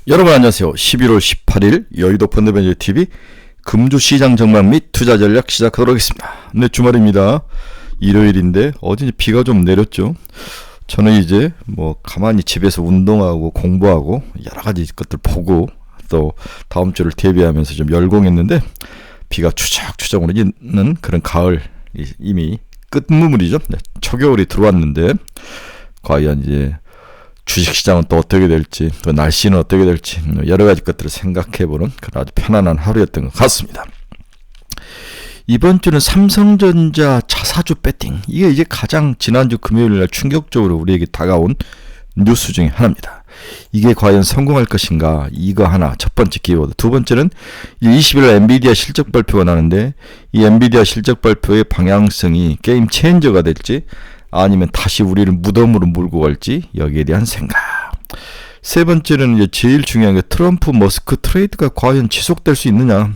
여러분 안녕하세요. 11월 18일 여의도 펀드매니저TV 금주시장 전망 및 투자 전략 시작하도록 하겠습니다. 네, 주말입니다. 일요일인데 어제 비가 좀 내렸죠. 저는 이제 가만히 집에서 운동하고 공부하고 여러 가지 것들 보고 또 다음 주를 대비하면서 좀 열공했는데 비가 추적추적 오는 그런 가을, 이미 끝무물이죠. 네, 초겨울이 들어왔는데 과연 이제 주식시장은 또 어떻게 될지, 또 날씨는 어떻게 될지 여러 가지 것들을 생각해보는 그런 아주 편안한 하루였던 것 같습니다. 이번 주는 삼성전자 자사주 배팅, 이게 가장 지난주 금요일날 충격적으로 우리에게 다가온 뉴스 중에 하나입니다. 이게 과연 성공할 것인가, 이거 하나 첫 번째 키워드. 두 번째는 20일 엔비디아 실적 발표가 나는데 이 엔비디아 실적 발표의 방향성이 게임 체인저가 될지 아니면 다시 우리를 무덤으로 몰고 갈지, 여기에 대한 생각. 세 번째는 이제 제일 중요한 게 트럼프 머스크 트레이드가 과연 지속될 수 있느냐,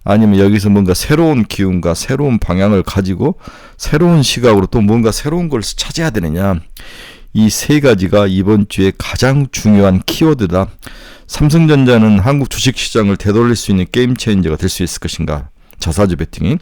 아니면 여기서 뭔가 새로운 기운과 새로운 방향을 가지고 새로운 시각으로 또 뭔가 새로운 걸 찾아야 되느냐. 이 세 가지가 이번 주에 가장 중요한 키워드다. 삼성전자는 한국 주식시장을 되돌릴 수 있는 게임 체인저가 될 수 있을 것인가, 자사주 배팅이.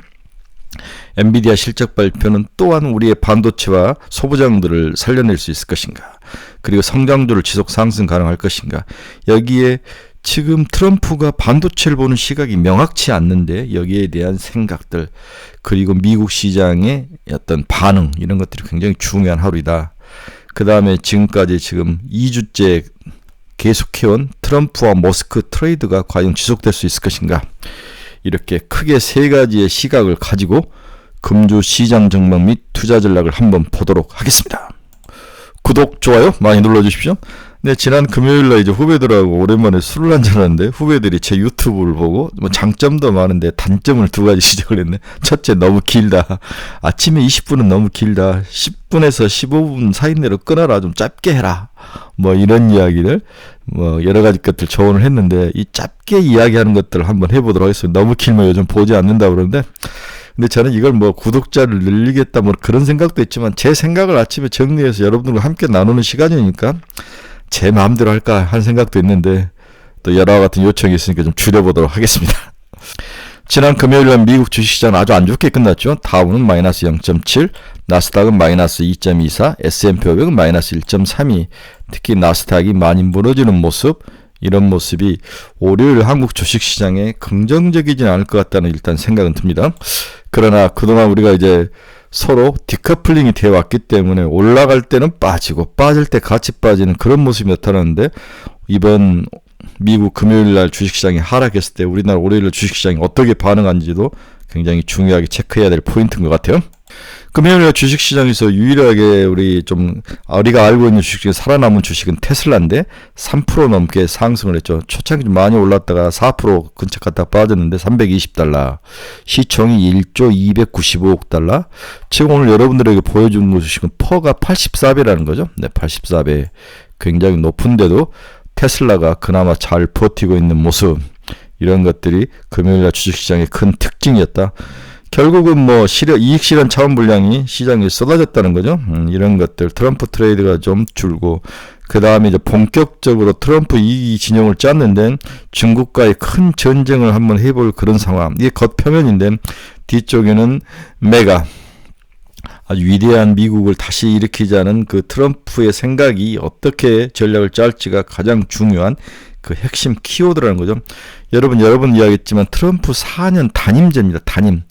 엔비디아 실적 발표는 또한 우리의 반도체와 소부장들을 살려낼 수 있을 것인가, 그리고 성장도를 지속 상승 가능할 것인가. 여기에 지금 트럼프가 반도체를 보는 시각이 명확치 않는데 여기에 대한 생각들, 그리고 미국 시장의 어떤 반응, 이런 것들이 굉장히 중요한 하루이다. 그 다음에 지금까지 지금 2주째 계속해온 트럼프와 머스크 트레이드가 과연 지속될 수 있을 것인가. 이렇게 크게 세 가지의 시각을 가지고 금주 시장 전망 및 투자 전략을 한번 보도록 하겠습니다. 구독, 좋아요 많이 눌러주십시오. 네, 지난 금요일날 이제 후배들하고 오랜만에 술을 한잔하는데 후배들이 제 유튜브를 보고 장점도 많은데 단점을 두 가지 지적을 했네. 첫째, 너무 길다. 아침에 20분은 너무 길다. 10분에서 15분 사이 내로 끊어라. 좀 짧게 해라. 이런 이야기를 여러 가지 것들 조언을 했는데, 이 짧게 이야기하는 것들을 한번 해보도록 하겠습니다. 너무 길면 요즘 보지 않는다고 그러는데, 근데 저는 이걸 구독자를 늘리겠다 그런 생각도 있지만, 제 생각을 아침에 정리해서 여러분들과 함께 나누는 시간이니까 제 마음대로 할까 하는 생각도 있는데, 또 여러 같은 요청이 있으니까 좀 줄여보도록 하겠습니다. 지난 금요일날 미국 주식시장은 아주 안 좋게 끝났죠. 다우는 마이너스 0.7, 나스닥은 마이너스 2.24, S&P 500은 마이너스 1.32. 특히 나스닥이 많이 무너지는 모습, 이런 모습이 월요일 한국 주식시장에 긍정적이진 않을 것 같다는 일단 생각은 듭니다. 그러나 그동안 우리가 이제 서로 디커플링이 되어 왔기 때문에 올라갈 때는 빠지고 빠질 때 같이 빠지는 그런 모습이 나타나는데, 이번 미국 금요일날 주식시장이 하락했을 때 우리나라 월요일날 주식시장이 어떻게 반응한지도 굉장히 중요하게 체크해야 될 포인트인 것 같아요. 금요일날 주식시장에서 유일하게 우리가 알고 있는 주식 중에 살아남은 주식은 테슬라인데 3% 넘게 상승을 했죠. 초창기 좀 많이 올랐다가 4% 근처 갔다 빠졌는데 $320, 시총이 1조 295억 달러. 지금 오늘 여러분들에게 보여주는 주식은 퍼가 84배라는 거죠. 네, 84배. 굉장히 높은데도 테슬라가 그나마 잘 버티고 있는 모습, 이런 것들이 금요일날 주식시장의 큰 특징이었다. 결국은 이익 실현 차원 물량이 시장에 쏟아졌다는 거죠. 이런 것들, 트럼프 트레이드가 좀 줄고, 그 다음에 이제 본격적으로 트럼프 이익 진영을 짰는데 중국과의 큰 전쟁을 한번 해볼 그런 상황. 이게 겉표면인데 뒤쪽에는 메가, 아주 위대한 미국을 다시 일으키자는 그 트럼프의 생각이 어떻게 전략을 짤지가 가장 중요한 그 핵심 키워드라는 거죠. 여러분 이야기했지만 트럼프 4년 단임제입니다. 단임.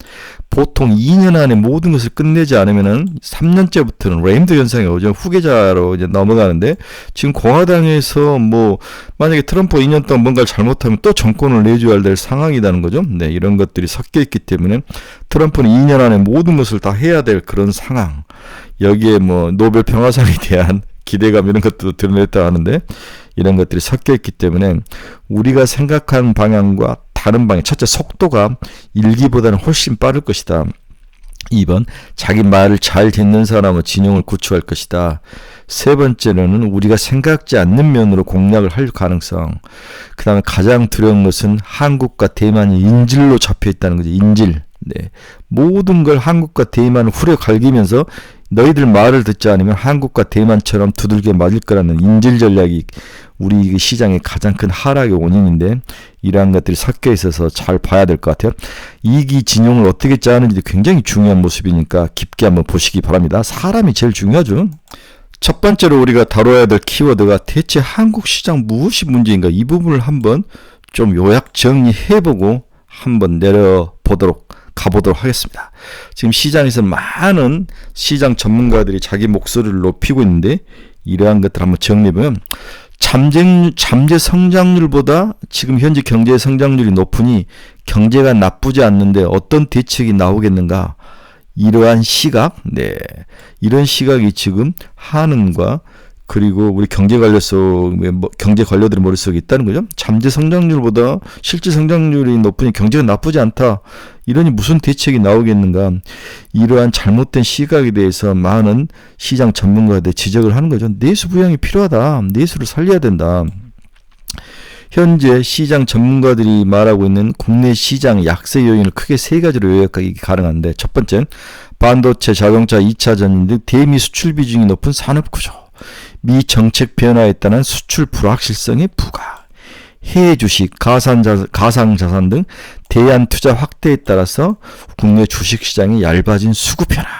보통 2년 안에 모든 것을 끝내지 않으면은 3년째부터는 레임드 현상이 오죠. 후계자로 이제 넘어가는데, 지금 공화당에서 만약에 트럼프 2년 동안 뭔가를 잘못하면 또 정권을 내줘야 될 상황이라는 거죠. 네, 이런 것들이 섞여 있기 때문에 트럼프는 2년 안에 모든 것을 다 해야 될 그런 상황. 여기에 노벨 평화상에 대한 기대감, 이런 것도 드러냈다 하는데, 이런 것들이 섞여 있기 때문에 우리가 생각한 방향과 다른 방향, 첫째, 속도가 1기보다는 훨씬 빠를 것이다. 2번, 자기 말을 잘 듣는 사람은 진영을 구축할 것이다. 세 번째로는 우리가 생각지 않는 면으로 공략을 할 가능성. 그 다음에 가장 두려운 것은 한국과 대만이 인질로 잡혀 있다는 거죠. 인질. 네. 모든 걸 한국과 대만을 후려 갈기면서 너희들 말을 듣지 않으면 한국과 대만처럼 두들겨 맞을 거라는 인질 전략이 우리 시장의 가장 큰 하락의 원인인데, 이러한 것들이 섞여 있어서 잘 봐야 될 것 같아요. 이익이 진용을 어떻게 짜는지도 굉장히 중요한 모습이니까 깊게 한번 보시기 바랍니다. 사람이 제일 중요하죠. 첫 번째로 우리가 다뤄야 될 키워드가 대체 한국 시장 무엇이 문제인가, 이 부분을 한번 좀 요약 정리해보고 한번 가보도록 하겠습니다. 지금 시장에서 많은 시장 전문가들이 자기 목소리를 높이고 있는데, 이러한 것들 한번 정리해보면, 잠재 성장률보다 지금 현재 경제 성장률이 높으니 경제가 나쁘지 않는데 어떤 대책이 나오겠는가, 이러한 시각, 이런 시각이 지금 한은과 그리고 우리 경제 관료들의 머릿속에 있다는 거죠. 잠재 성장률보다 실제 성장률이 높으니 경제가 나쁘지 않다, 이러니 무슨 대책이 나오겠는가, 이러한 잘못된 시각에 대해서 많은 시장 전문가들 지적을 하는 거죠. 내수 부양이 필요하다, 내수를 살려야 된다. 현재 시장 전문가들이 말하고 있는 국내 시장 약세 요인을 크게 세 가지로 요약하기 가능한데, 첫 번째는 반도체, 자동차, 2차 전지 등 대미 수출 비중이 높은 산업 구조, 미 정책 변화에 따른 수출 불확실성의 부과, 해외 주식, 가상자산 등 대안 투자 확대에 따라서 국내 주식시장이 얇아진 수급 현황.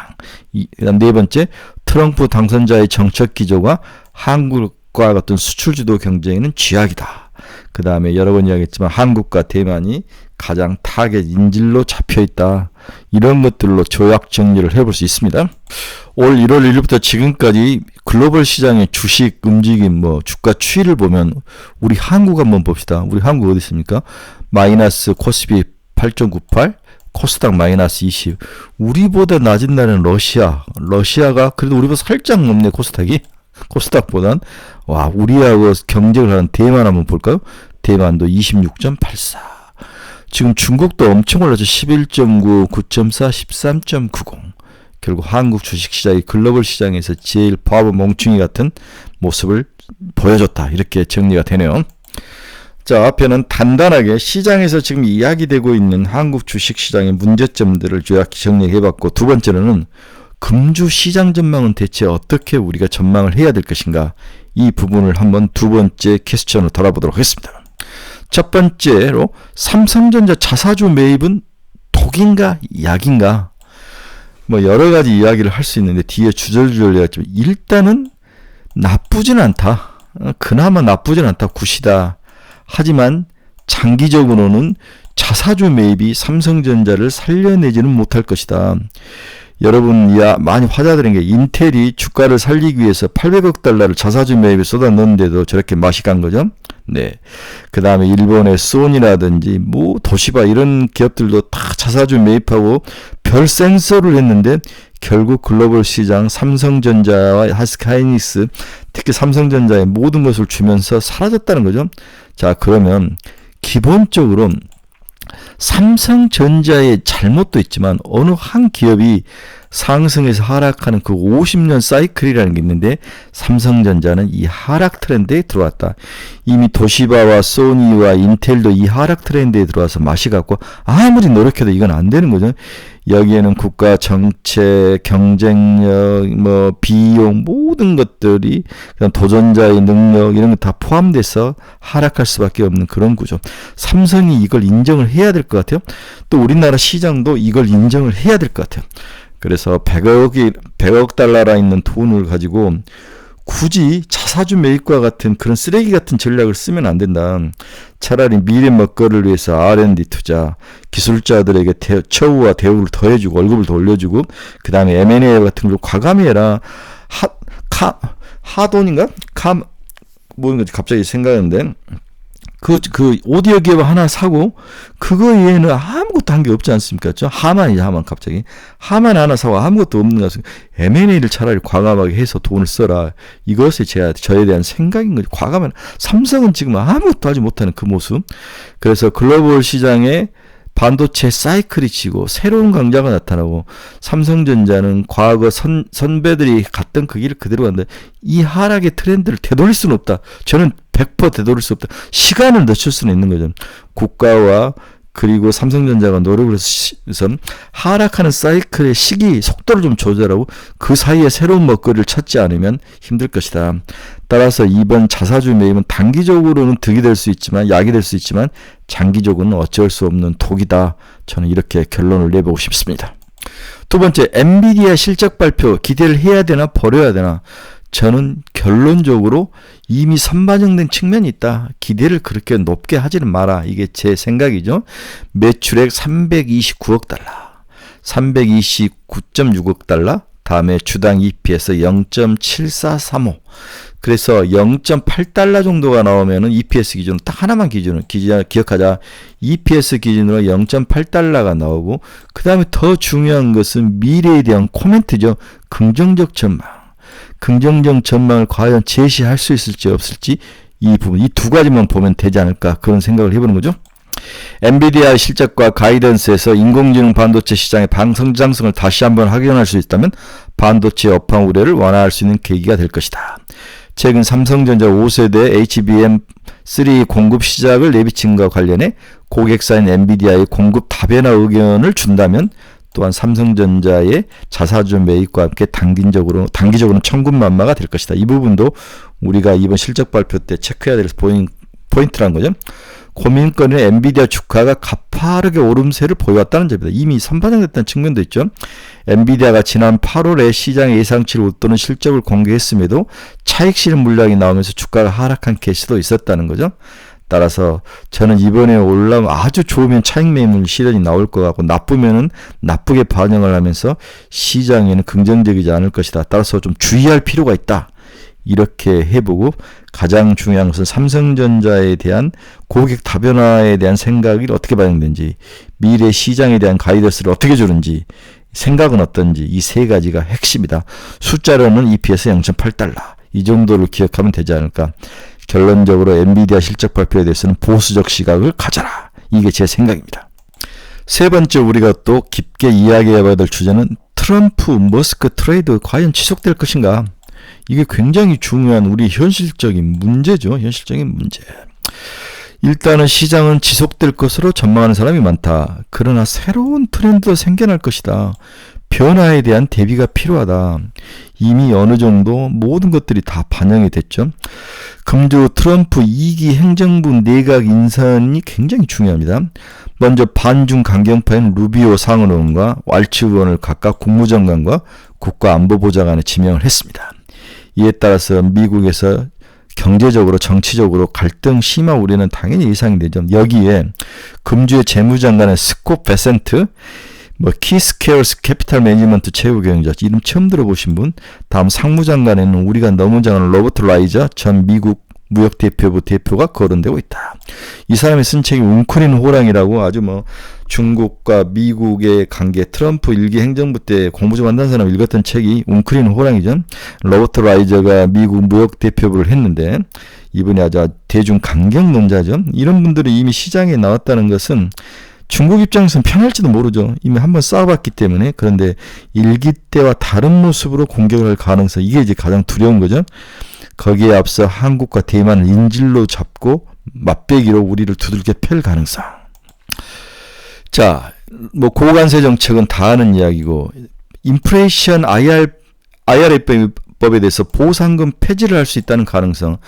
그다음 네 번째, 트럼프 당선자의 정책 기조가 한국과 같은 수출주도 경쟁에는 쥐약이다. 그 다음에 여러 번 이야기했지만 한국과 대만이 가장 타겟 인질로 잡혀있다. 이런 것들로 조약 정리를 해볼 수 있습니다. 올 1월 1일부터 지금까지 글로벌 시장의 주식 움직임, 주가 추이를 보면 우리 한국 한번 봅시다. 우리 한국 어디 있습니까? 마이너스 코스피 8.98, 코스닥 마이너스 20. 우리보다 낮은 나라는 러시아가 그래도 우리보다 살짝 높네, 코스닥보단. 와, 우리하고 경쟁을 하는 대만 한번 볼까요? 대만도 26.84. 지금 중국도 엄청 올랐죠. 11.9, 9.4, 13.90. 결국 한국 주식시장이 글로벌 시장에서 제일 바보 멍충이 같은 모습을 보여줬다, 이렇게 정리가 되네요. 자, 앞에는 단단하게 시장에서 지금 이야기되고 있는 한국 주식시장의 문제점들을 요약히 정리해봤고, 두 번째로는 금주 시장 전망은 대체 어떻게 우리가 전망을 해야 될 것인가, 이 부분을 한번 두 번째 퀘스천으로 다뤄보도록 하겠습니다. 첫 번째로 삼성전자 자사주 매입은 독인가 약인가, 여러 가지 이야기를 할 수 있는데 뒤에 주절주절 이야기했지만 일단은 나쁘진 않다. 그나마 나쁘진 않다. 굿이다. 하지만 장기적으로는 자사주 매입이 삼성전자를 살려내지는 못할 것이다. 여러분, 많이 화제되는 게 인텔이 주가를 살리기 위해서 800억 달러를 자사주 매입에 쏟아넣는데도 저렇게 맛이 간 거죠. 그 다음에 일본의 소니라든지 도시바 이런 기업들도 다 자사주 매입하고 별 생서를 했는데 결국 글로벌 시장 삼성전자와 하이닉스, 특히 삼성전자의 모든 것을 주면서 사라졌다는 거죠. 자, 그러면 기본적으로 삼성전자의 잘못도 있지만 어느 한 기업이 상승해서 하락하는 그 50년 사이클이라는 게 있는데, 삼성전자는 이 하락 트렌드에 들어왔다. 이미 도시바와 소니와 인텔도 이 하락 트렌드에 들어와서 맛이 갔고 아무리 노력해도 이건 안 되는 거죠. 여기에는 국가 정책, 경쟁력, 비용, 모든 것들이 그냥 도전자의 능력 이런 거 다 포함돼서 하락할 수밖에 없는 그런 구조. 삼성이 이걸 인정을 해야 될 것 같아요. 또 우리나라 시장도 이걸 인정을 해야 될 것 같아요. 그래서 100억 달러라 있는 돈을 가지고 굳이 자사주 매입과 같은 그런 쓰레기 같은 전략을 쓰면 안 된다. 차라리 미래 먹거리를 위해서 R&D 투자, 기술자들에게 처우와 대우를 더해주고 월급을 더 올려주고, 그 다음에 M&A 같은 걸 과감히 해라. 하돈인가? 갑자기 생각하는데, 그 오디오 기업 하나 사고 그거 외에는 아무것도 한 게 없지 않습니까? 하만 갑자기 하만 하나 사고 아무것도 없는 것 같습니다. M&A를 차라리 과감하게 해서 돈을 써라. 이것이 저에 대한 생각인 거죠. 과감한. 삼성은 지금 아무것도 하지 못하는 그 모습. 그래서 글로벌 시장에 반도체 사이클이 치고 새로운 강자가 나타나고, 삼성전자는 과거 선배들이 갔던 그 길을 그대로 간다. 이 하락의 트렌드를 되돌릴 수는 없다. 저는 100% 되돌릴 수 없다. 시간을 늦출 수는 있는 거죠. 국가와 그리고 삼성전자가 노력을 해서 하락하는 사이클의 시기, 속도를 좀 조절하고 그 사이에 새로운 먹거리를 찾지 않으면 힘들 것이다. 따라서 이번 자사주 매입은 단기적으로는 득이 될 수 있지만, 약이 될 수 있지만 장기적으로는 어쩔 수 없는 독이다. 저는 이렇게 결론을 내보고 싶습니다. 두 번째, 엔비디아 실적 발표 기대를 해야 되나 버려야 되나? 저는 결론적으로 이미 선반영된 측면이 있다. 기대를 그렇게 높게 하지는 마라. 이게 제 생각이죠. 매출액 329억 달러, 329.6억 달러, 다음에 주당 EPS 0.7435. 그래서 0.8달러 정도가 나오면은 EPS 기준으로 딱 하나만 기억하자. EPS 기준으로 0.8달러가 나오고, 그 다음에 더 중요한 것은 미래에 대한 코멘트죠. 긍정적 전망. 긍정적 전망을 과연 제시할 수 있을지 없을지, 이 부분, 이 두 가지만 보면 되지 않을까, 그런 생각을 해보는 거죠. 엔비디아 실적과 가이던스에서 인공지능 반도체 시장의 방성장성을 다시 한번 확인할 수 있다면 반도체 업황 우려를 완화할 수 있는 계기가 될 것이다. 최근 삼성전자 5세대 HBM3 공급 시작을 내비친과 관련해 고객사인 엔비디아의 공급 다변화 의견을 준다면, 또한 삼성전자의 자사주 매입과 함께 단기적으로는 천군만마가 될 것이다. 이 부분도 우리가 이번 실적 발표 때 체크해야 될 포인트라는 거죠. 고민거리는 엔비디아 주가가 가파르게 오름세를 보여왔다는 점입니다. 이미 선반영됐다는 측면도 있죠. 엔비디아가 지난 8월에 시장의 예상치를 웃도는 실적을 공개했음에도 차익 실현 물량이 나오면서 주가가 하락한 케이스도 있었다는 거죠. 따라서 저는 이번에 올라오면 아주 좋으면 차익 매물 실현이 나올 것 같고, 나쁘면은 나쁘게 반영을 하면서 시장에는 긍정적이지 않을 것이다. 따라서 좀 주의할 필요가 있다. 이렇게 해보고, 가장 중요한 것은 삼성전자에 대한 고객 다변화에 대한 생각이 어떻게 반영된지, 미래 시장에 대한 가이던스를 어떻게 주는지, 생각은 어떤지, 이 세 가지가 핵심이다. 숫자로는 EPS 0.8달러. 이 정도를 기억하면 되지 않을까. 결론적으로 엔비디아 실적 발표에 대해서는 보수적 시각을 가져라. 이게 제 생각입니다. 세 번째, 우리가 또 깊게 이야기해봐야 될 주제는 트럼프 머스크 트레이드 과연 지속될 것인가. 이게 굉장히 중요한 우리 현실적인 문제죠. 현실적인 문제. 일단은 시장은 지속될 것으로 전망하는 사람이 많다. 그러나 새로운 트렌드도 생겨날 것이다. 변화에 대한 대비가 필요하다. 이미 어느 정도 모든 것들이 다 반영이 됐죠. 금주 트럼프 2기 행정부 내각 인선이 굉장히 중요합니다. 먼저 반중 강경파인 루비오 상원의원과 왈츠 의원을 각각 국무장관과 국가안보보좌관에 지명을 했습니다. 이에 따라서 미국에서 경제적으로 정치적으로 갈등 심화 우려는 당연히 예상이 되죠. 여기에 금주의 재무장관은 스콧 베센트, 키스케어스 캐피탈 매니지먼트 최고 경영자, 이름 처음 들어보신 분. 다음 상무장관에는 우리가 너무 잘하는 로버트 라이저 전 미국 무역대표부 대표가 거론되고 있다. 이 사람이 쓴 책이 웅크린 호랑이라고, 아주 중국과 미국의 관계, 트럼프 1기 행정부 때 공부 좀 한다는 사람 읽었던 책이 웅크린 호랑이죠. 로버트 라이저가 미국 무역대표부를 했는데, 이분이 아주 대중 강경론자죠. 이런 분들이 이미 시장에 나왔다는 것은 중국 입장에서는 편할지도 모르죠. 이미 한번 싸워봤기 때문에. 그런데 1기 때와 다른 모습으로 공격을 할 가능성, 이게 이제 가장 두려운 거죠. 거기에 앞서 한국과 대만을 인질로 잡고 맞배기로 우리를 두들겨 팰 가능성. 자, 고관세 정책은 다 아는 이야기고, 인플레이션 IRA법에 대해서 보상금 폐지를 할 수 있다는 가능성.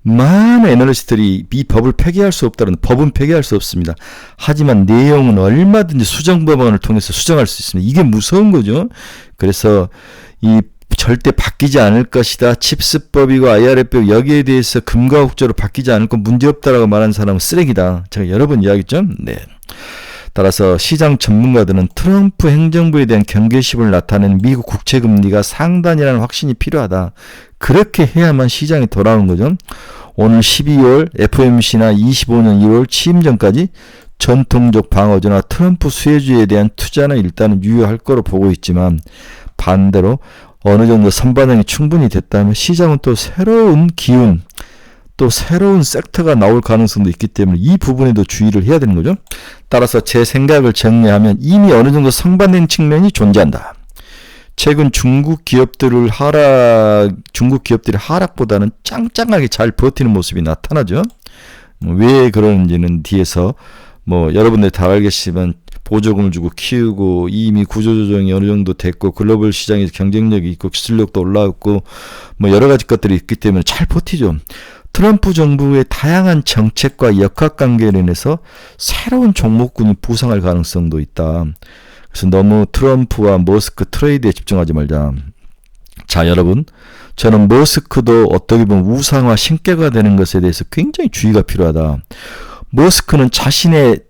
많은 애널리스트들이 이 법을 폐기할 수 없다는, 법은 폐기할 수 없습니다. 하지만 내용은 얼마든지 수정법안을 통해서 수정할 수 있습니다. 이게 무서운 거죠. 그래서 이 절대 바뀌지 않을 것이다. 칩스법이고 IRA법, 여기에 대해서 금가옥조로 바뀌지 않을 건 문제없다라고 말하는 사람은 쓰레기다. 제가 여러 번 이야기했죠. 네. 따라서 시장 전문가들은 트럼프 행정부에 대한 경계심을 나타내는 미국 국채금리가 상단이라는 확신이 필요하다. 그렇게 해야만 시장이 돌아오는 거죠. 오늘 12월 FOMC나 25년 1월 취임 전까지 전통적 방어주나 트럼프 수혜주에 대한 투자는 일단은 유효할 거로 보고 있지만, 반대로 어느 정도 선반영이 충분히 됐다면 시장은 또 새로운 기운, 또 새로운 섹터가 나올 가능성도 있기 때문에 이 부분에도 주의를 해야 되는 거죠. 따라서 제 생각을 정리하면 이미 어느 정도 선반된 측면이 존재한다. 최근 중국 기업들이 하락보다는 짱짱하게 잘 버티는 모습이 나타나죠. 왜 그러는지는 뒤에서 뭐 여러분들이 다 알겠지만 보조금을 주고 키우고 이미 구조조정이 어느 정도 됐고 글로벌 시장에서 경쟁력이 있고 기술력도 올라왔고 뭐 여러 가지 것들이 있기 때문에 잘 버티죠. 트럼프 정부의 다양한 정책과 역학관계로 인해서 새로운 종목군이 부상할 가능성도 있다. 그래서 너무 트럼프와 머스크 트레이드에 집중하지 말자. 자, 여러분, 저는 머스크도 어떻게 보면 우상화 신께가 되는 것에 대해서 굉장히 주의가 필요하다. 머스크는 자신의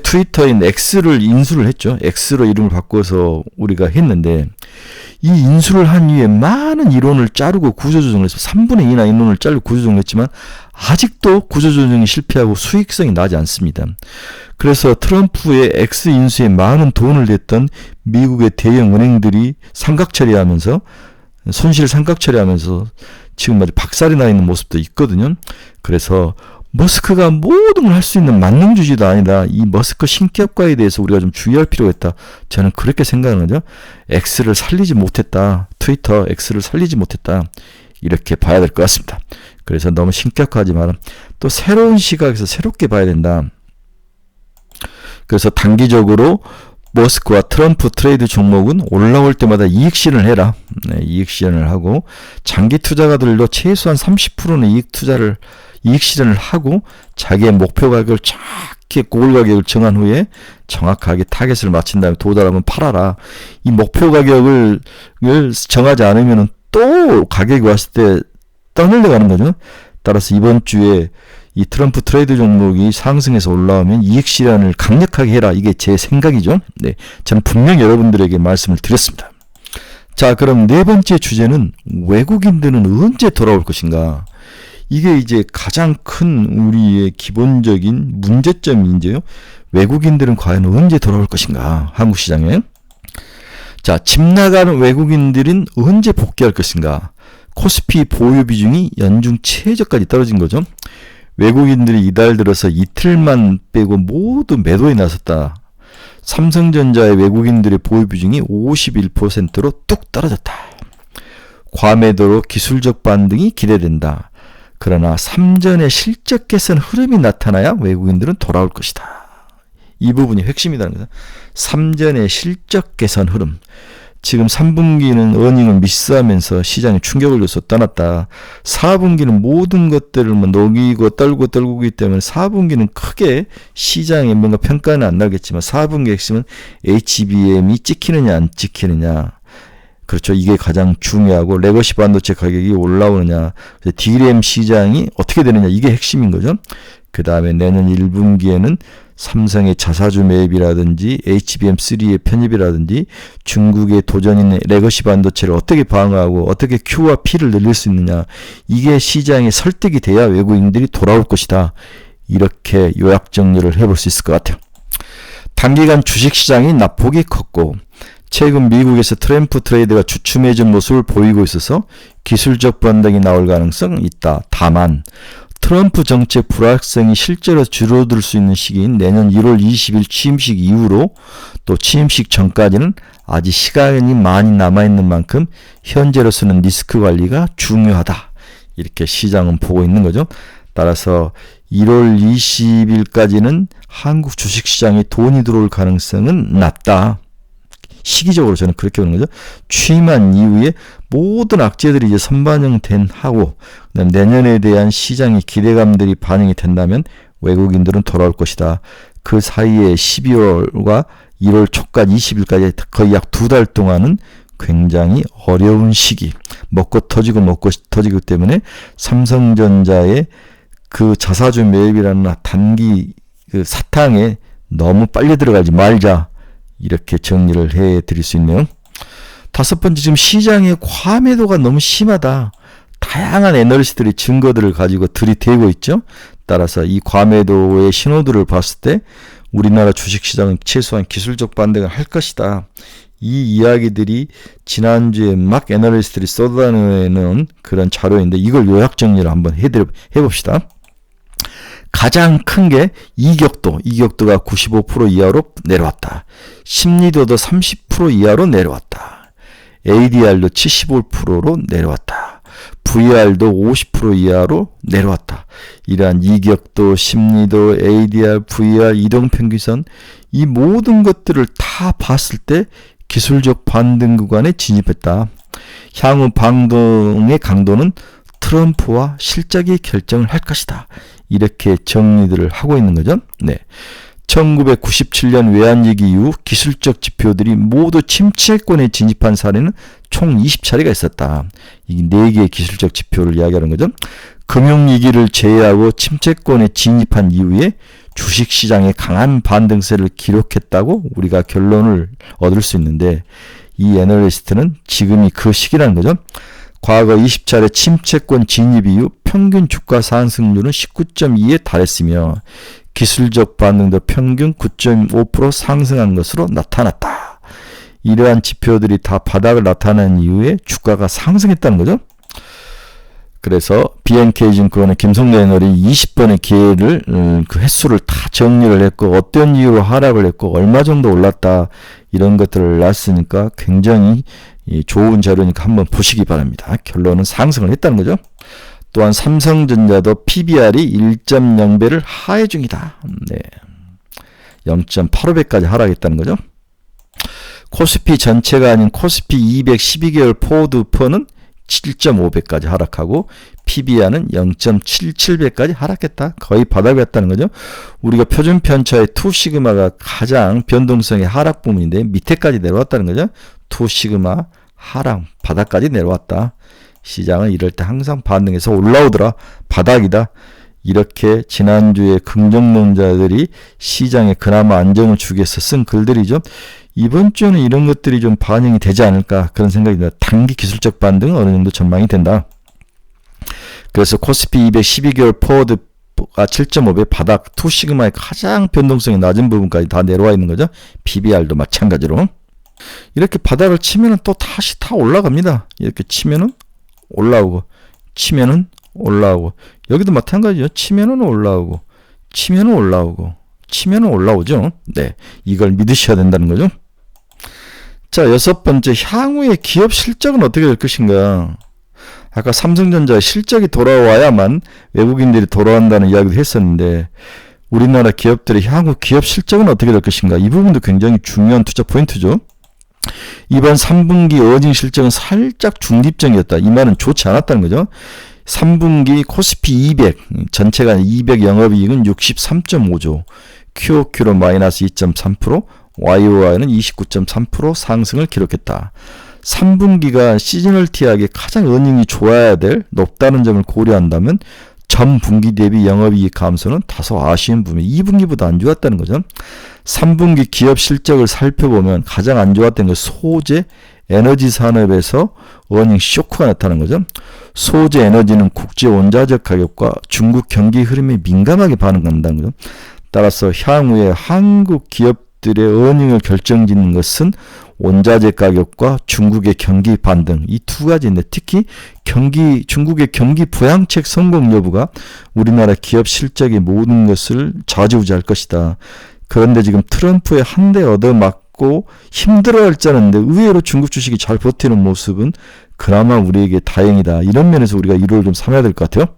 트위터인 X를 인수를 했죠. X로 이름을 바꿔서 우리가 했는데 이 인수를 한 이후에 많은 이론을 자르고 구조조정을 해서 3분의 2나 이론을 자르고 구조조정을 했지만 아직도 구조조정이 실패하고 수익성이 나지 않습니다. 그래서 트럼프의 X 인수에 많은 돈을 냈던 미국의 대형 은행들이 삼각처리하면서 손실을 삼각처리하면서 지금 아주 박살이 나 있는 모습도 있거든요. 그래서 머스크가 모든 걸 할 수 있는 만능주의도 아니다. 이 머스크 신기업가에 대해서 우리가 좀 주의할 필요가 있다. 저는 그렇게 생각하거든요. X를 살리지 못했다. 트위터 X를 살리지 못했다. 이렇게 봐야 될 것 같습니다. 그래서 너무 신격화하지 마라. 또 새로운 시각에서 새롭게 봐야 된다. 그래서 단기적으로 머스크와 트럼프 트레이드 종목은 올라올 때마다 이익 실현을 해라. 네, 이익 실현을 하고 장기 투자가들도 최소한 30%는 이익 실현을 하고 자기의 목표 가격을 정확히 고글 가격을 정한 후에 정확하게 타겟을 맞춘 다음에 도달하면 팔아라. 이 목표 가격을 정하지 않으면 또 가격이 왔을 때 떠밀려가는 거죠. 따라서 이번 주에 이 트럼프 트레이드 종목이 상승해서 올라오면 이익 실현을 강력하게 해라. 이게 제 생각이죠. 네, 저는 분명히 여러분들에게 말씀을 드렸습니다. 자, 그럼 네 번째 주제는 외국인들은 언제 돌아올 것인가? 이게 이제 가장 큰 우리의 기본적인 문제점인데요. 외국인들은 과연 언제 돌아올 것인가? 한국 시장에. 자, 집 나가는 외국인들은 언제 복귀할 것인가? 코스피 보유 비중이 연중 최저까지 떨어진 거죠. 외국인들이 이달 들어서 이틀만 빼고 모두 매도에 나섰다. 삼성전자의 외국인들의 보유 비중이 51%로 뚝 떨어졌다. 과매도로 기술적 반등이 기대된다. 그러나 삼전의 실적 개선 흐름이 나타나야 외국인들은 돌아올 것이다. 이 부분이 핵심이라는 거죠. 삼전의 실적 개선 흐름. 지금 3분기는 어닝을 미스하면서 시장에 충격을 줘서 떠났다. 4분기는 모든 것들을 녹이고 떨구기 때문에 4분기는 크게 시장에 뭔가 평가는 안 나겠지만 4분기 핵심은 HBM이 찍히느냐 안 찍히느냐. 그렇죠. 이게 가장 중요하고 레거시 반도체 가격이 올라오느냐, DRAM 시장이 어떻게 되느냐, 이게 핵심인 거죠. 그 다음에 내년 1분기에는 삼성의 자사주 매입이라든지 HBM3의 편입이라든지 중국의 도전인 레거시 반도체를 어떻게 방어하고 어떻게 Q와 P를 늘릴 수 있느냐, 이게 시장에 설득이 돼야 외국인들이 돌아올 것이다. 이렇게 요약 정리를 해볼 수 있을 것 같아요. 단기간 주식시장이 낙폭이 컸고 최근 미국에서 트럼프 트레이드가 주춤해진 모습을 보이고 있어서 기술적 반등이 나올 가능성이 있다. 다만 트럼프 정책 불확실성이 실제로 줄어들 수 있는 시기인 내년 1월 20일 취임식 이후로 또 취임식 전까지는 아직 시간이 많이 남아있는 만큼 현재로서는 리스크 관리가 중요하다. 이렇게 시장은 보고 있는 거죠. 따라서 1월 20일까지는 한국 주식시장에 돈이 들어올 가능성은 낮다. 시기적으로 저는 그렇게 보는 거죠. 취임한 이후에 모든 악재들이 이제 선반영된 하고 그다음 내년에 대한 시장의 기대감들이 반영이 된다면 외국인들은 돌아올 것이다. 그 사이에 12월과 1월 초까지 20일까지 거의 약 2달 동안은 굉장히 어려운 시기. 먹고 터지기 때문에 삼성전자의 그 자사주 매입이라는 단기 그 사탕에 너무 빨리 들어가지 말자. 이렇게 정리를 해드릴 수 있네요. 다섯 번째, 지금 시장의 과매도가 너무 심하다. 다양한 애널리스트들이 증거들을 가지고 들이대고 있죠. 따라서 이 과매도의 신호들을 봤을 때 우리나라 주식시장은 최소한 기술적 반등을 할 것이다. 이 이야기들이 지난주에 막 애널리스트들이 쏟아내는 그런 자료인데 이걸 요약 정리를 한번 해봅시다. 가장 큰 게 이격도가 95% 이하로 내려왔다. 심리도도 30% 이하로 내려왔다. ADR도 75%로 내려왔다. VR도 50% 이하로 내려왔다. 이러한 이격도, 심리도, ADR, VR, 이동평균선 이 모든 것들을 다 봤을 때 기술적 반등 구간에 진입했다. 향후 반등의 강도는 트럼프와 실적이 결정을 할 것이다. 이렇게 정리들을 하고 있는 거죠. 네. 1997년 외환위기 이후 기술적 지표들이 모두 침체권에 진입한 사례는 총 20차례가 있었다. 이 4개의 기술적 지표를 이야기하는 거죠. 금융위기를 제외하고 침체권에 진입한 이후에 주식시장에 강한 반등세를 기록했다고 우리가 결론을 얻을 수 있는데 이 애널리스트는 지금이 그 시기라는 거죠. 과거 20차례 침체권 진입 이후 평균 주가 상승률은 19.2에 달했으며 기술적 반등도 평균 9.5% 상승한 것으로 나타났다. 이러한 지표들이 다 바닥을 나타낸 이후에 주가가 상승했다는 거죠. 그래서 BNK증권의 김성래 애널이 20번의 기회를 그 횟수를 다 정리를 했고 어떤 이유로 하락을 했고 얼마 정도 올랐다 이런 것들을 놨으니까 굉장히 좋은 자료니까 한번 보시기 바랍니다. 결론은 상승을 했다는 거죠. 또한 삼성전자도 PBR이 1.0배를 하해 중이다. 네. 0.85배까지 하락했다는 거죠. 코스피 전체가 아닌 코스피 200 12개월 포워드퍼는 7.5배까지 하락하고 PBR은 0.77배까지 하락했다. 거의 바닥에 갔다는 거죠. 우리가 표준 편차의 2시그마가 가장 변동성의 하락 부분인데 밑에까지 내려왔다는 거죠. 2시그마 하락 바닥까지 내려왔다. 시장은 이럴 때 항상 반등해서 올라오더라. 바닥이다. 이렇게 지난주에 긍정론자들이 시장에 그나마 안정을 주기 위해서 쓴 글들이죠. 이번 주에는 이런 것들이 좀 반영이 되지 않을까 그런 생각이 듭니다. 단기 기술적 반등은 어느 정도 전망이 된다. 그래서 코스피 200 12개월 포워드가 7.5배 바닥 2시그마의 가장 변동성이 낮은 부분까지 다 내려와 있는 거죠. PBR도 마찬가지로. 이렇게 바닥을 치면은 또 다시 다 올라갑니다. 이렇게 치면은 올라오고 치면은 올라오고 여기도 마찬가지죠. 치면은 올라오고 치면은 올라오고 치면은 올라오죠. 네, 이걸 믿으셔야 된다는 거죠. 자, 6번째 향후의 기업 실적은 어떻게 될 것인가. 아까 삼성전자 실적이 돌아와야만 외국인들이 돌아온다는 이야기도 했었는데 우리나라 기업들의 향후 기업 실적은 어떻게 될 것인가. 이 부분도 굉장히 중요한 투자 포인트죠. 이번 3분기 어닝 실적은 살짝 중립적이었다. 이 말은 좋지 않았다는 거죠. 3분기 코스피 200 전체가 200 영업이익은 63.5조 QOQ로 마이너스 2.3% YOY는 29.3% 상승을 기록했다. 3분기가 시즈널티하게 가장 어닝이 좋아야 될 높다는 점을 고려한다면 전 분기 대비 영업이익 감소는 다소 아쉬운 부분이 2분기보다 안 좋았다는 거죠. 3분기 기업 실적을 살펴보면 가장 안 좋았던 게 소재, 에너지 산업에서 어닝 쇼크가 나타나는 거죠. 소재 에너지는 국제 원자재 가격과 중국 경기 흐름에 민감하게 반응한다는 거죠. 따라서 향후에 한국 기업들의 어닝을 결정짓는 것은 원자재 가격과 중국의 경기 반등 이 두 가지인데 특히 중국의 경기 부양책 성공 여부가 우리나라 기업 실적의 모든 것을 좌지우지할 것이다. 그런데 지금 트럼프의 한 대 얻어맞고 힘들어할 줄 알았는데 의외로 중국 주식이 잘 버티는 모습은 그나마 우리에게 다행이다. 이런 면에서 우리가 이를 좀 삼아야 될 것 같아요.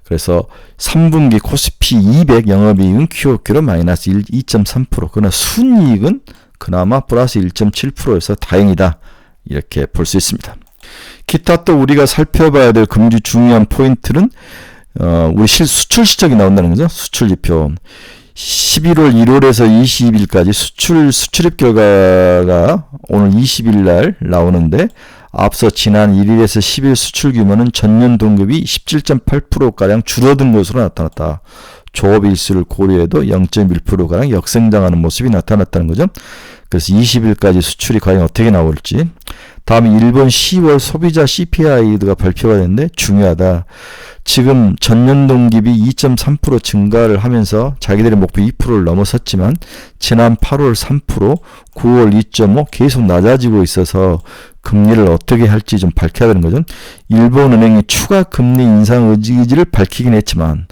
그래서 3분기 코스피 200 영업이익은 QOQ로 마이너스 2.3% 그러나 순이익은 그나마 플러스 1.7%에서 다행이다. 이렇게 볼 수 있습니다. 기타 또 우리가 살펴봐야 될 금주 중요한 포인트는 우리 수출 실적이 나온다는 거죠. 수출 지표. 11월 1월에서 20일까지 수출입 결과가 오늘 20일 날 나오는데 앞서 지난 1일에서 10일 수출 규모는 전년 동급이 17.8%가량 줄어든 것으로 나타났다. 조업 일수를 고려해도 0.1%가량 역성장하는 모습이 나타났다는 거죠. 그래서 20일까지 수출이 과연 어떻게 나올지. 다음에 일본 10월 소비자 CPI가 발표가 됐는데 중요하다. 지금 전년 동기비 2.3% 증가를 하면서 자기들의 목표 2%를 넘어섰지만 지난 8월 3%, 9월 2.5 계속 낮아지고 있어서 금리를 어떻게 할지 좀 밝혀야 되는 거죠. 일본은행이 추가 금리 인상 의지를 밝히긴 했지만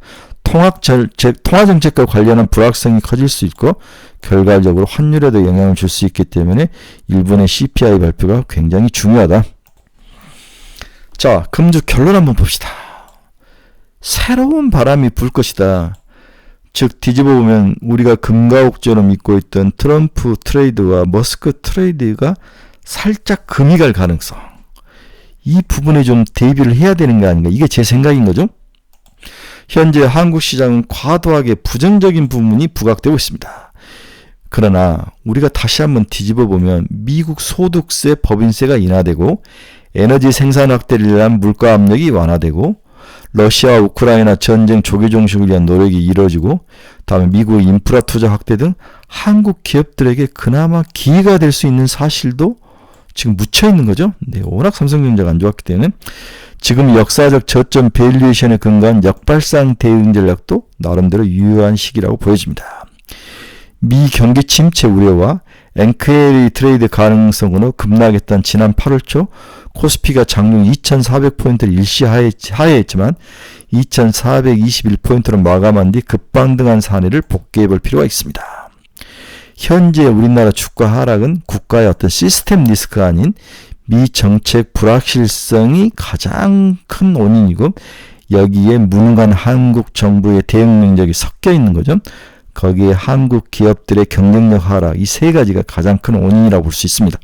통화정책과 관련한 불확성이 커질 수 있고 결과적으로 환율에도 영향을 줄 수 있기 때문에 일본의 CPI 발표가 굉장히 중요하다. 자, 금주 결론 한번 봅시다. 새로운 바람이 불 것이다. 즉 뒤집어 보면 우리가 금가옥처럼 믿고 있던 트럼프 트레이드와 머스크 트레이드가 살짝 금이 갈 가능성, 이 부분에 좀 대비를 해야 되는 거 아닌가, 이게 제 생각인 거죠. 현재 한국 시장은 과도하게 부정적인 부분이 부각되고 있습니다. 그러나 우리가 다시 한번 뒤집어 보면 미국 소득세, 법인세가 인하되고 에너지 생산 확대를 위한 물가 압력이 완화되고 러시아와 우크라이나 전쟁 조기 종식을 위한 노력이 이루어지고, 다음에 미국의 인프라 투자 확대 등 한국 기업들에게 그나마 기회가 될 수 있는 사실도 지금 묻혀 있는 거죠. 네, 워낙 삼성전자가 안 좋았기 때문에 지금 역사적 저점 밸류에이션에 근거한 역발상 대응 전략도 나름대로 유효한 시기라고 보여집니다. 미 경기 침체 우려와 엔크웨리 트레이드 가능성으로 급락했던 지난 8월 초 코스피가 장중 2400포인트를 일시 하회했지만 2421포인트로 마감한 뒤 급반등한 사례를 복귀해 볼 필요가 있습니다. 현재 우리나라 주가 하락은 국가의 어떤 시스템 리스크가 아닌 미 정책 불확실성이 가장 큰 원인이고, 여기에 무능한 한국 정부의 대응 능력이 섞여 있는 거죠. 거기에 한국 기업들의 경쟁력 하락, 이 세 가지가 가장 큰 원인이라고 볼 수 있습니다.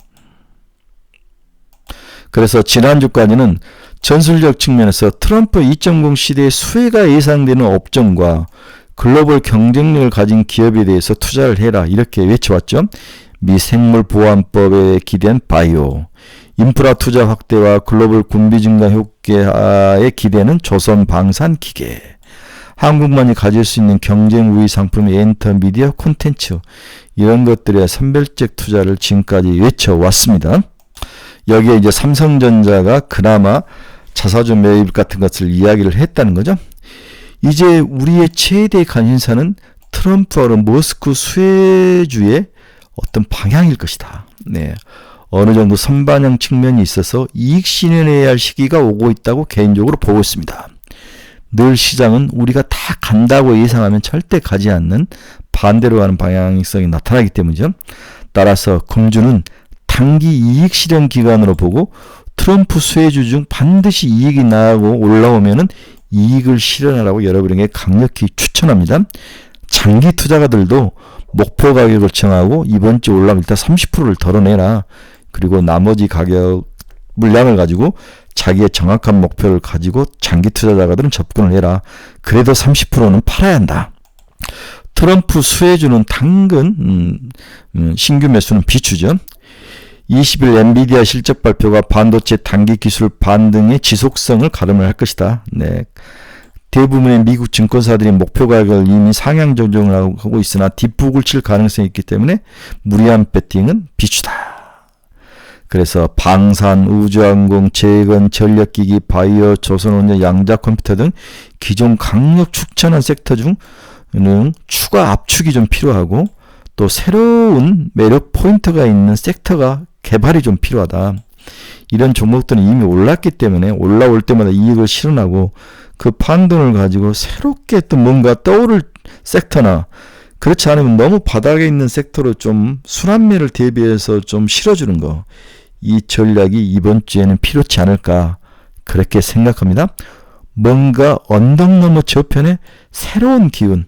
그래서 지난주까지는 전술적 측면에서 트럼프 2.0 시대의 수혜가 예상되는 업종과 글로벌 경쟁력을 가진 기업에 대해서 투자를 해라, 이렇게 외쳐왔죠. 미 생물보안법에 기대한 바이오, 인프라 투자 확대와 글로벌 군비 증가 효과에 기대는 조선 방산기계, 한국만이 가질 수 있는 경쟁 우위 상품의 엔터 미디어 콘텐츠, 이런 것들의 선별적 투자를 지금까지 외쳐왔습니다. 여기에 이제 삼성전자가 그나마 자사주 매입 같은 것을 이야기를 했다는 거죠. 이제 우리의 최대 관심사는 트럼프와 머스크 수혜주의 어떤 방향일 것이다. 네, 어느 정도 선반영 측면이 있어서 이익 실현해야 할 시기가 오고 있다고 개인적으로 보고 있습니다. 늘 시장은 우리가 다 간다고 예상하면 절대 가지 않는 반대로 가는 방향성이 나타나기 때문이죠. 따라서 금주는 단기 이익 실현 기간으로 보고 트럼프 수혜주 중 반드시 이익이 나고 올라오면은 이익을 실현하라고 여러분에게 강력히 추천합니다. 장기 투자가들도 목표 가격을 정하고 이번 주 올라갈 때 30%를 덜어내라. 그리고 나머지 가격 물량을 가지고 자기의 정확한 목표를 가지고 장기 투자자가들은 접근을 해라. 그래도 30%는 팔아야 한다. 트럼프 수혜주는 당근, 신규 매수는 비추죠. 20일 엔비디아 실적 발표가 반도체 단기 기술 반등의 지속성을 가름을 할 것이다. 네. 대부분의 미국 증권사들이 목표 가격을 이미 상향 조정을 하고 있으나 뒷북을 칠 가능성이 있기 때문에 무리한 배팅은 비추다. 그래서 방산, 우주항공, 재건, 전력기기, 바이오, 조선원료, 양자컴퓨터 등 기존 강력 축천한 섹터 중은 추가 압축이 좀 필요하고, 또 새로운 매력 포인트가 있는 섹터가 개발이 좀 필요하다. 이런 종목들은 이미 올랐기 때문에 올라올 때마다 이익을 실현하고 그 판돈을 가지고 새롭게 또 뭔가 떠오를 섹터나, 그렇지 않으면 너무 바닥에 있는 섹터로 좀 순환매를 대비해서 좀 실어주는 거, 이 전략이 이번 주에는 필요치 않을까, 그렇게 생각합니다. 뭔가 언덕 너머 저편에 새로운 기운,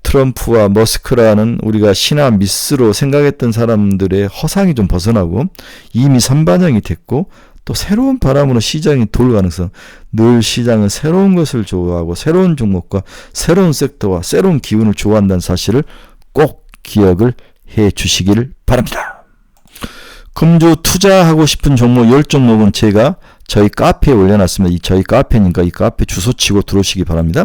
트럼프와 머스크라는 우리가 신화 미스로 생각했던 사람들의 허상이 좀 벗어나고 이미 선반영이 됐고, 또 새로운 바람으로 시장이 돌 가능성, 늘 시장은 새로운 것을 좋아하고 새로운 종목과 새로운 섹터와 새로운 기운을 좋아한다는 사실을 꼭 기억을 해 주시기를 바랍니다. 금주 투자하고 싶은 종목 10종목은 제가 저희 카페에 올려놨습니다. 저희 카페니까 이 카페 주소 치고 들어오시기 바랍니다.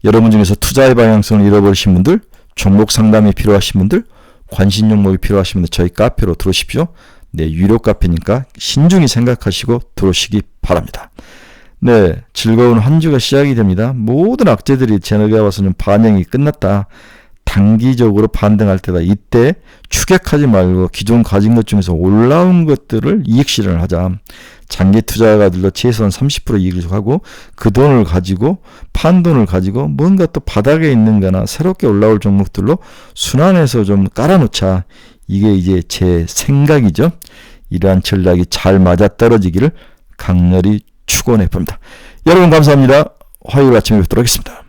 여러분 중에서 투자의 방향성을 잃어버리신 분들, 종목 상담이 필요하신 분들, 관심 종목이 필요하신 분들 저희 카페로 들어오십시오. 네, 유료 카페니까 신중히 생각하시고 들어오시기 바랍니다. 네, 즐거운 한 주가 시작이 됩니다. 모든 악재들이 제너게 와서 좀 반영이 끝났다. 단기적으로 반등할 때다. 이때 추격하지 말고 기존 가진 것 중에서 올라온 것들을 이익 실현을 하자. 장기 투자가들도 최소한 30% 이익을 하고 그 돈을 가지고 판돈을 가지고 뭔가 또 바닥에 있는 거나 새롭게 올라올 종목들로 순환해서 좀 깔아놓자. 이게 이제 제 생각이죠. 이러한 전략이 잘 맞아떨어지기를 강렬히 축원해 봅니다. 여러분 감사합니다. 화요일 아침에 뵙도록 하겠습니다.